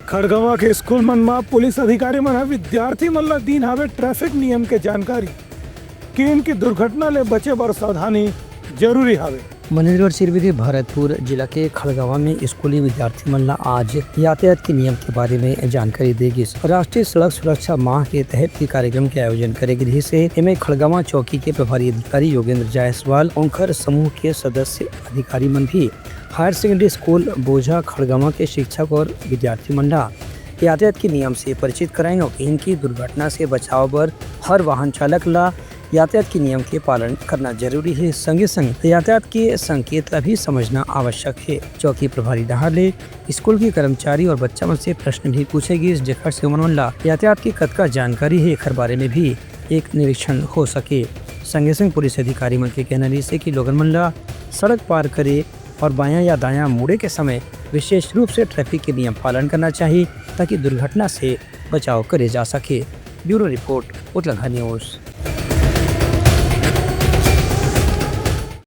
खड़गवा के स्कूल मन में पुलिस अधिकारी मन विद्यार्थी मन ला दीन हावे ट्रैफिक नियम के जानकारी कि इनकी दुर्घटना ले बचे बर सावधानी जरूरी हावे। मनेन्द्रगढ़ सिरविधि भरतपुर जिला के खड़गवा में स्कूली विद्यार्थी मन ला आज यातायात के नियम के बारे में जानकारी देगी। राष्ट्रीय सड़क सुरक्षा माह के तहत कार्यक्रम के आयोजन करेगी से इनमें खड़गवा चौकी के प्रभारी अधिकारी योगेंद्र जायसवाल ओंकर समूह के सदस्य अधिकारी मन भी हायर सेकेंडरी स्कूल बोझा खड़गवा के शिक्षक और विद्यार्थी मंडा यातायात के नियम से परिचित कराएंगे। इनकी दुर्घटना से बचाव पर हर वाहन चालक ला यातायात के नियम के पालन करना जरूरी है। संगे संग यातायात के संकेत का भी समझना आवश्यक है। चौकी प्रभारी डहाले स्कूल के कर्मचारी और बच्चा मन से प्रश्न भी पूछेगी जेकर से मन ला यातायात की कतका जानकारी है एकर बारे में भी एक निरीक्षण हो सके। संगे संग पुलिस अधिकारी मन के कहना से कि लोगन मन ला सड़क पार करे और बायां या दायां मुड़े के समय विशेष रूप से ट्रैफिक के नियम पालन करना चाहिए ताकि दुर्घटना से बचाव करे जा सके। Bureau report Uttarakhand news.